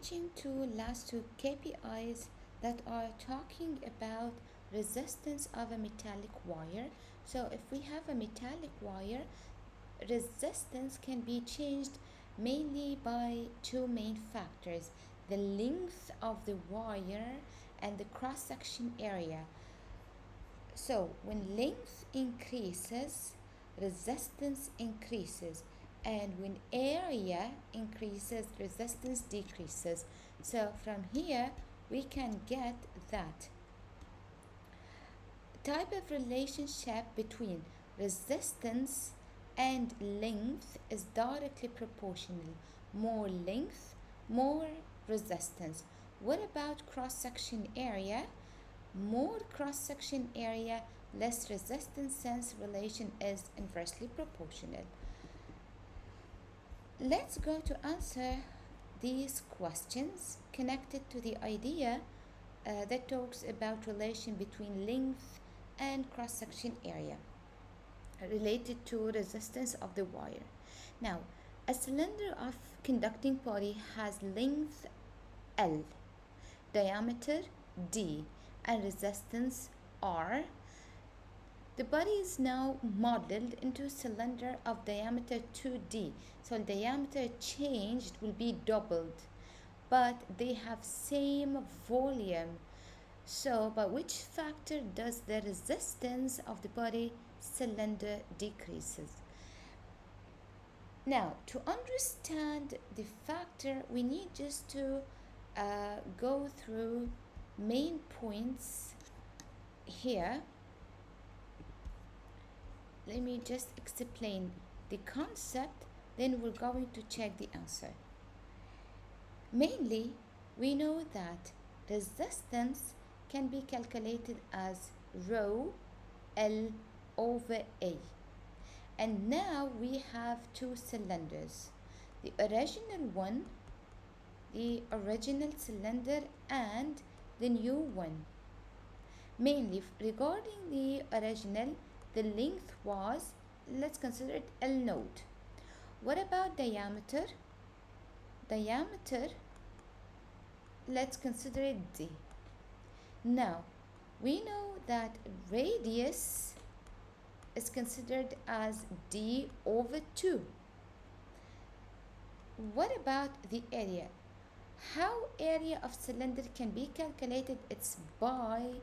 switching to last two KPIs that are talking about resistance of a metallic wire. So if we have a metallic wire, resistance can be changed mainly by two main factors: the length of the wire and the cross-section area. So when length increases, resistance increases, and when area increases, resistance decreases. So from here we can get that type of relationship between resistance and length is directly proportional. More length, more resistance. What about cross-section area? More cross-section area, less resistance, since relation is inversely proportional. Let's go to answer these questions connected to the idea that talks about relation between length and cross-section area related to resistance of the wire. Now, a cylinder of conducting body has length L, diameter D, and resistance R. The body is now modeled into a cylinder of diameter 2D. So diameter changed will be doubled, but they have same volume. So by which factor does the resistance of the body cylinder decreases? Now, to understand the factor, we need just to go through main points here. Let me just explain the concept, then we're going to check the answer. Mainly, we know that resistance can be calculated as rho L over A. And now we have two cylinders. The original cylinder, and the new one. Mainly regarding the original, the length was, let's consider it L naught. What about diameter? Diameter, let's consider it D. Now, we know that radius is considered as D over 2. What about the area? How area of cylinder can be calculated? It's by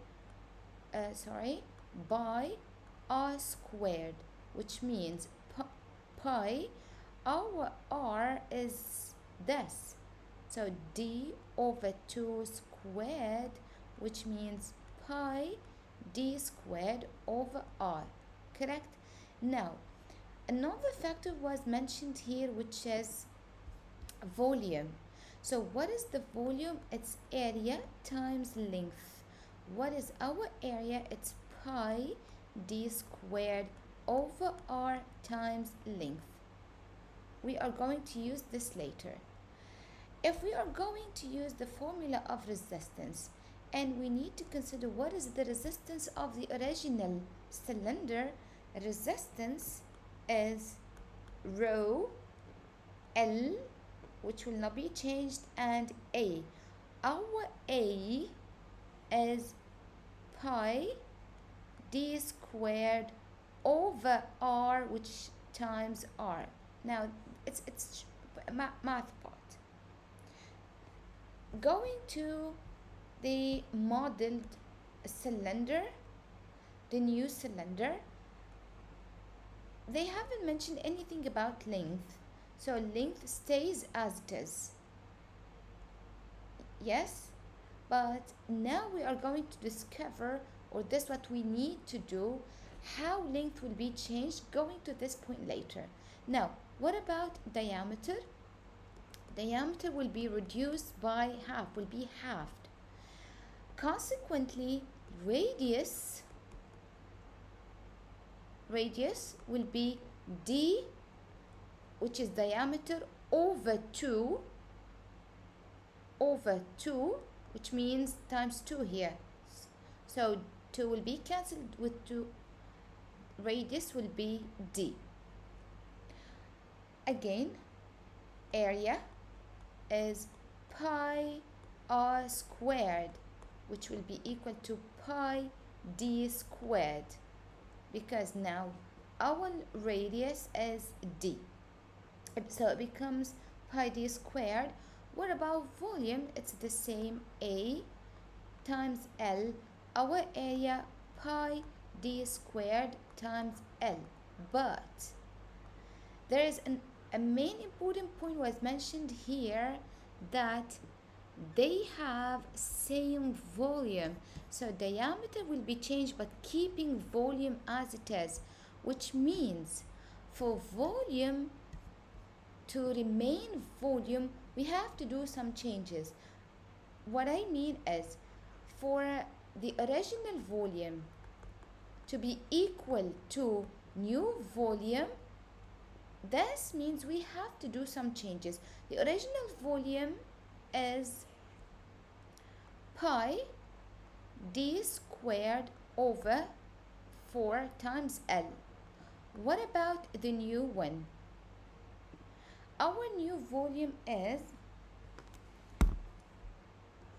r squared, which means pi, our r is this, so D over 2 squared, which means pi D squared over r, correct? Now, another factor was mentioned here, which is volume. So what is the volume? It's area times length. What is our area? It's pi D squared over r times length. We are going to use this later. If we are going to use the formula of resistance, and we need to consider what is the resistance of the original cylinder, resistance is rho L, which will not be changed, and A. Our A is pi D squared over R, which times R. Now, it's math part. Going to the modeled cylinder, the new cylinder, they haven't mentioned anything about length. So length stays as it is. Yes, but now we are going to discover, or this what we need to do, how length will be changed, going to this point later. Now, what about diameter? Diameter will be reduced by half, will be halved. Consequently, radius will be D, which is diameter, over 2, which means times 2 here. So 2 will be cancelled with 2. Radius will be D. Again, area is pi r squared, which will be equal to pi d squared, because now our radius is d. So it becomes pi d squared. What about volume? It's the same, A times L. Our area, pi d squared times L. But there is a main important point was mentioned here, that they have same volume. So diameter will be changed but keeping volume as it is, which means for volume to remain volume, we have to do some changes. What I mean is, for the original volume to be equal to new volume, this means we have to do some changes. The original volume is pi d squared over 4 times L. What about the new one? Our new volume is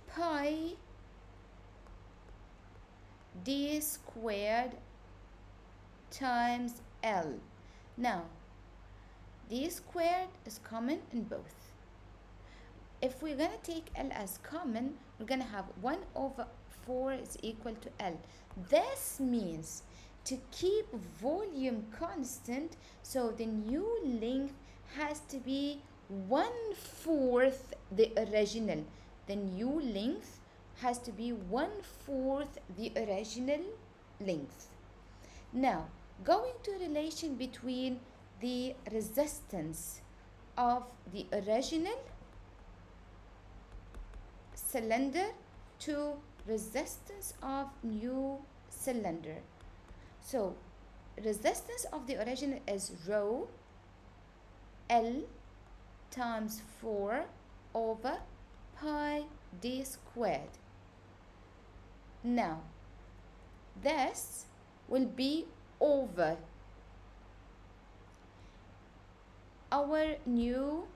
pi d squared times L. Now, d squared is common in both. If we're going to take L as common, we're going to have 1 over 4 is equal to L. This means to keep volume constant, so the new length has to be 1/4 the original. The new length has to be 1/4 the original length. Now, going to relation between the resistance of the original cylinder to resistance of new cylinder. So resistance of the original is rho L times 4 over pi d squared. Now this will be over our new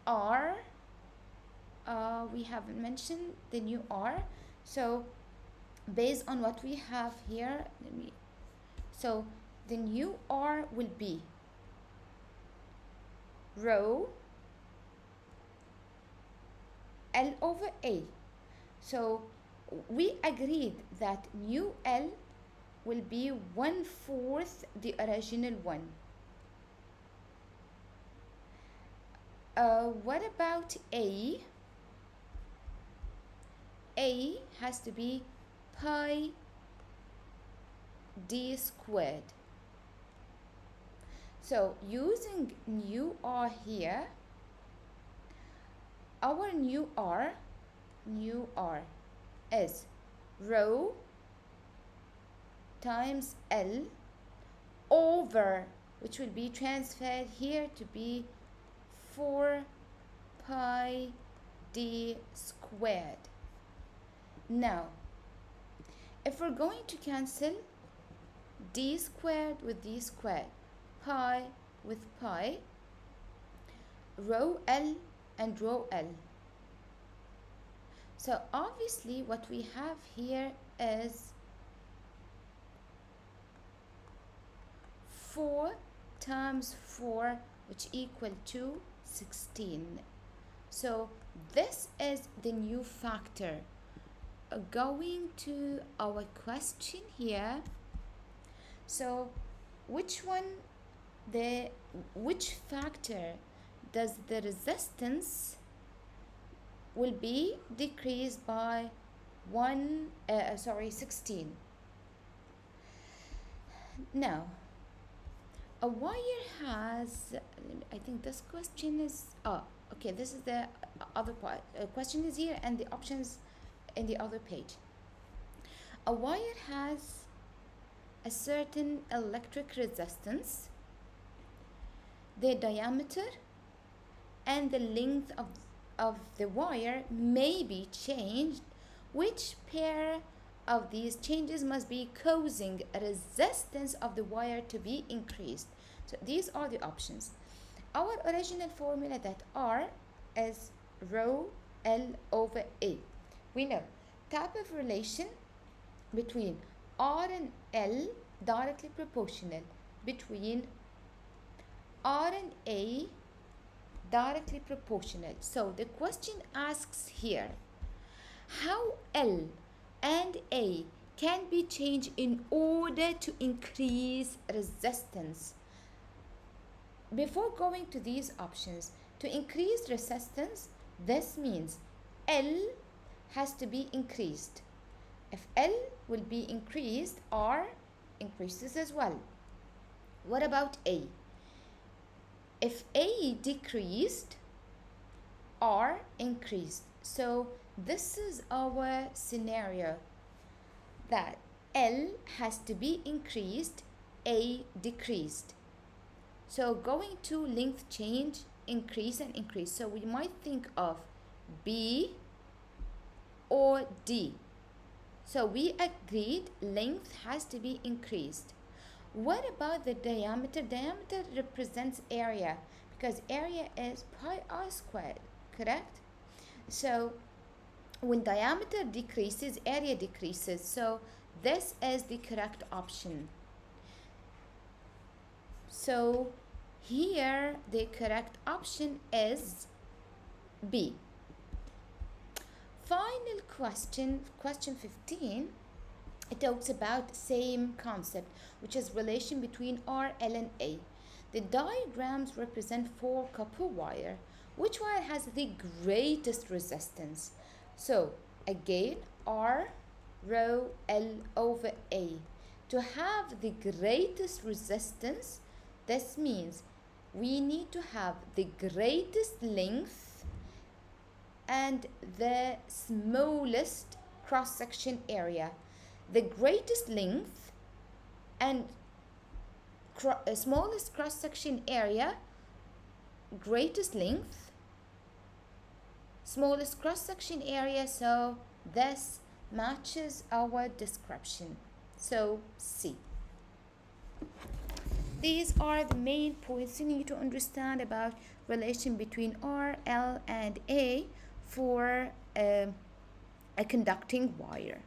R. We haven't mentioned the new R, so based on what we have here, so the new R will be rho L over A. So we agreed that new L will be 1/4 the original one. What about A? A has to be pi d squared. So using new R here, our new R is rho times L over, which will be transferred here to be 4 pi d squared. Now, if we're going to cancel d squared with d squared, pi with pi, rho L and rho L. So obviously what we have here is 4 times 4, which equal to 16. So this is the new factor. Going to our question here, so which factor does the resistance will be decreased by 16? Now, a wire has, I think this question is, okay, this is the other part. Question is here and the options in the other page. A wire has a certain electric resistance. The diameter and the length of the wire may be changed. Which pair of these changes must be causing a resistance of the wire to be increased? So these are the options. Our original formula that R is rho L over A. We know type of relation between R and L directly proportional, between R and A directly proportional. So the question asks here, how L and A can be changed in order to increase resistance. Before going to these options, to increase resistance, this means L has to be increased. If L will be increased, R increases as well. What about A? If A decreased, R increased. So this is our scenario, that L has to be increased, A decreased. So going to length change, increase and increase. So we might think of B or D. So we agreed length has to be increased. What about the diameter? Diameter represents area, because area is pi r squared, correct? So when diameter decreases, area decreases. So this is the correct option. So here the correct option is B. Final question, question 15. It talks about same concept, which is relation between R, L and A. The diagrams represent 4 copper wire. Which wire has the greatest resistance? So again, R rho L over A. To have the greatest resistance, this means we need to have the greatest length and the smallest cross-section area. The greatest length and smallest cross-section area, greatest length, smallest cross-section area. So this matches our description. So C. These are the main points you need to understand about relation between R, L and A for a conducting wire.